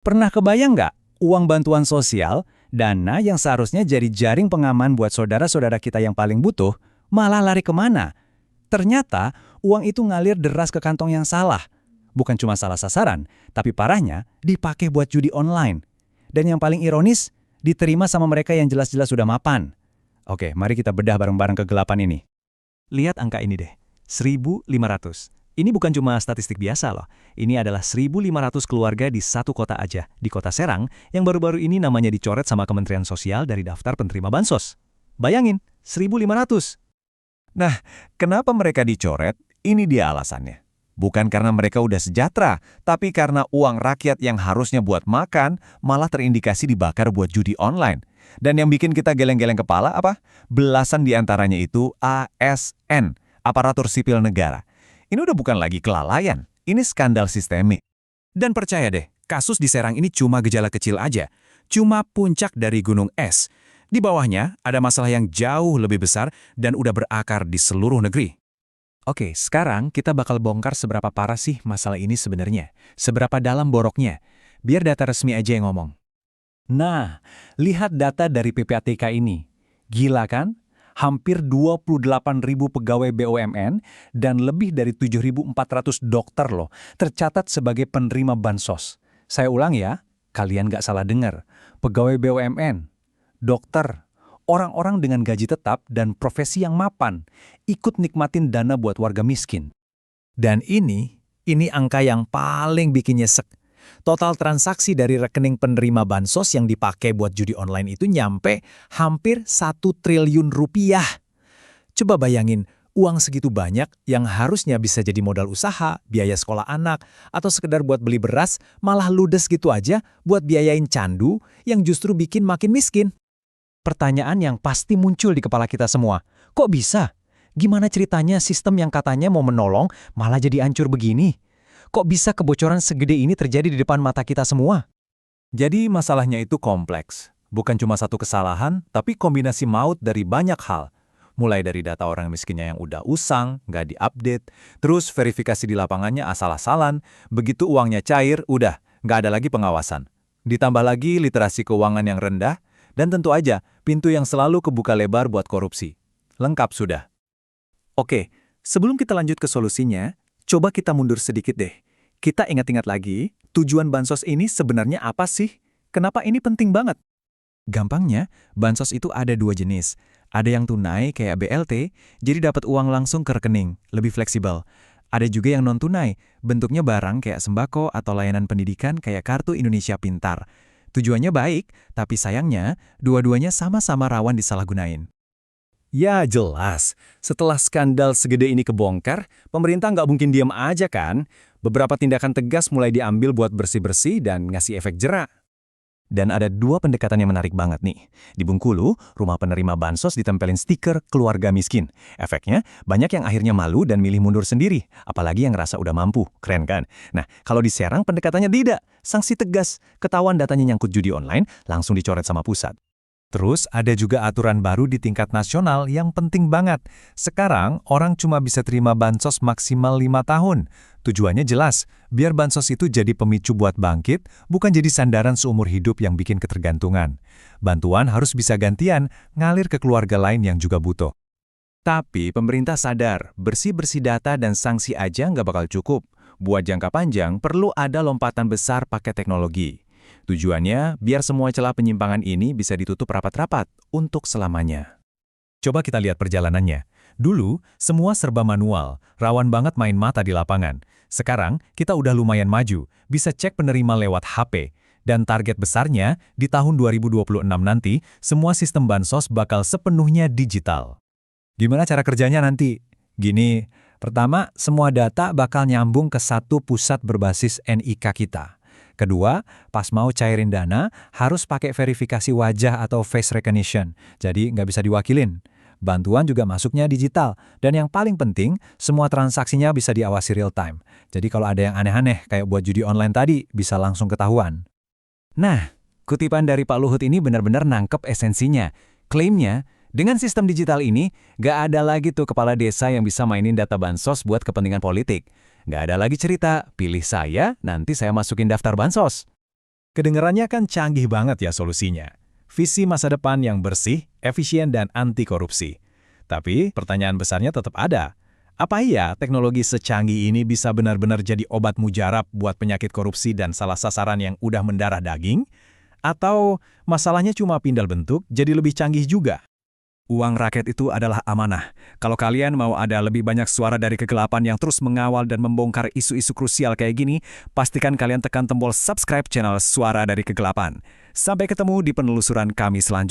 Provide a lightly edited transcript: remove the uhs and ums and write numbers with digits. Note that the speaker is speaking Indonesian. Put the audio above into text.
Pernah kebayang nggak uang bantuan sosial, dana yang seharusnya jadi jaring pengaman buat saudara-saudara kita yang paling butuh, malah lari kemana? Ternyata uang itu ngalir deras ke kantong yang salah. Bukan cuma salah sasaran, tapi parahnya dipakai buat judi online. Dan yang paling ironis, diterima sama mereka yang jelas-jelas sudah mapan. Oke, mari kita bedah bareng-bareng kegelapan ini. Lihat angka ini deh, 1.500. Ini bukan cuma statistik biasa loh. Ini adalah 1.500 keluarga di satu kota aja, di kota Serang, yang baru-baru ini namanya dicoret sama Kementerian Sosial dari daftar penerima bansos. Bayangin, 1.500. Nah, kenapa mereka dicoret? Ini dia alasannya. Bukan karena mereka udah sejahtera, tapi karena uang rakyat yang harusnya buat makan malah terindikasi dibakar buat judi online. Dan yang bikin kita geleng-geleng kepala apa? Belasan diantaranya itu ASN, aparatur sipil negara. Ini udah bukan lagi kelalaian, ini skandal sistemik. Dan percaya deh, kasus di Serang ini cuma gejala kecil aja. Cuma puncak dari gunung es. Di bawahnya ada masalah yang jauh lebih besar dan udah berakar di seluruh negeri. Oke, sekarang kita bakal bongkar seberapa parah sih masalah ini sebenarnya. Seberapa dalam boroknya. Biar data resmi aja yang ngomong. Nah, lihat data dari PPATK ini. Gila kan? Hampir 28.000 pegawai BUMN dan lebih dari 7.400 dokter loh tercatat sebagai penerima bansos. Saya ulang ya, kalian nggak salah dengar. Pegawai BUMN, dokter, orang-orang dengan gaji tetap dan profesi yang mapan, ikut nikmatin dana buat warga miskin. Dan ini angka yang paling bikin nyesek. Total transaksi dari rekening penerima bansos yang dipakai buat judi online itu nyampe hampir 1 triliun rupiah. Coba bayangin, uang segitu banyak yang harusnya bisa jadi modal usaha, biaya sekolah anak, atau sekedar buat beli beras, malah ludes gitu aja buat biayain candu yang justru bikin makin miskin. Pertanyaan yang pasti muncul di kepala kita semua. Kok bisa? Gimana ceritanya sistem yang katanya mau menolong malah jadi hancur begini? Kok bisa kebocoran segede ini terjadi di depan mata kita semua? Jadi masalahnya itu kompleks. Bukan cuma satu kesalahan, tapi kombinasi maut dari banyak hal. Mulai dari data orang miskinnya yang udah usang, nggak diupdate, terus verifikasi di lapangannya asal-asalan, begitu uangnya cair, udah, nggak ada lagi pengawasan. Ditambah lagi literasi keuangan yang rendah, dan tentu aja pintu yang selalu kebuka lebar buat korupsi. Lengkap sudah. Oke, sebelum kita lanjut ke solusinya, coba kita mundur sedikit deh. Kita ingat-ingat lagi, tujuan bansos ini sebenarnya apa sih? Kenapa ini penting banget? Gampangnya, bansos itu ada 2 jenis. Ada yang tunai kayak BLT, jadi dapat uang langsung ke rekening, lebih fleksibel. Ada juga yang non-tunai, bentuknya barang kayak sembako atau layanan pendidikan kayak Kartu Indonesia Pintar. Tujuannya baik, tapi sayangnya, dua-duanya sama-sama rawan disalahgunain. Ya jelas, setelah skandal segede ini kebongkar, pemerintah nggak mungkin diam aja kan? Beberapa tindakan tegas mulai diambil buat bersih-bersih dan ngasih efek jera. Dan ada 2 pendekatan yang menarik banget nih. Di Bengkulu, rumah penerima bansos ditempelin stiker keluarga miskin. Efeknya, banyak yang akhirnya malu dan milih mundur sendiri, apalagi yang ngerasa udah mampu. Keren kan? Nah, kalau di Serang pendekatannya tidak. Sanksi tegas, ketahuan datanya nyangkut judi online, langsung dicoret sama pusat. Terus ada juga aturan baru di tingkat nasional yang penting banget. Sekarang orang cuma bisa terima bansos maksimal 5 tahun. Tujuannya jelas, biar bansos itu jadi pemicu buat bangkit, bukan jadi sandaran seumur hidup yang bikin ketergantungan. Bantuan harus bisa gantian, ngalir ke keluarga lain yang juga butuh. Tapi pemerintah sadar, bersih-bersih data dan sanksi aja nggak bakal cukup. Buat jangka panjang, perlu ada lompatan besar pakai teknologi. Tujuannya, biar semua celah penyimpangan ini bisa ditutup rapat-rapat untuk selamanya. Coba kita lihat perjalanannya. Dulu, semua serba manual, rawan banget main mata di lapangan. Sekarang, kita udah lumayan maju, bisa cek penerima lewat HP. Dan target besarnya, di tahun 2026 nanti, semua sistem bansos bakal sepenuhnya digital. Gimana cara kerjanya nanti? Gini, pertama, semua data bakal nyambung ke satu pusat berbasis NIK kita. Kedua, pas mau cairin dana, harus pakai verifikasi wajah atau face recognition, jadi nggak bisa diwakilin. Bantuan juga masuknya digital, dan yang paling penting, semua transaksinya bisa diawasi real time. Jadi kalau ada yang aneh-aneh kayak buat judi online tadi, bisa langsung ketahuan. Nah, kutipan dari Pak Luhut ini benar-benar nangkep esensinya. Klaimnya, dengan sistem digital ini, nggak ada lagi tuh kepala desa yang bisa mainin data bansos buat kepentingan politik. Nggak ada lagi cerita, pilih saya, nanti saya masukin daftar bansos. Kedengarannya kan canggih banget ya solusinya. Visi masa depan yang bersih, efisien, dan anti korupsi. Tapi pertanyaan besarnya tetap ada. Apa iya teknologi secanggih ini bisa benar-benar jadi obat mujarab buat penyakit korupsi dan salah sasaran yang udah mendarah daging? Atau masalahnya cuma pindal bentuk jadi lebih canggih juga? Uang rakyat itu adalah amanah. Kalau kalian mau ada lebih banyak suara dari kegelapan yang terus mengawal dan membongkar isu-isu krusial kayak gini, pastikan kalian tekan tombol subscribe channel Suara dari Kegelapan. Sampai ketemu di penelusuran kami selanjutnya.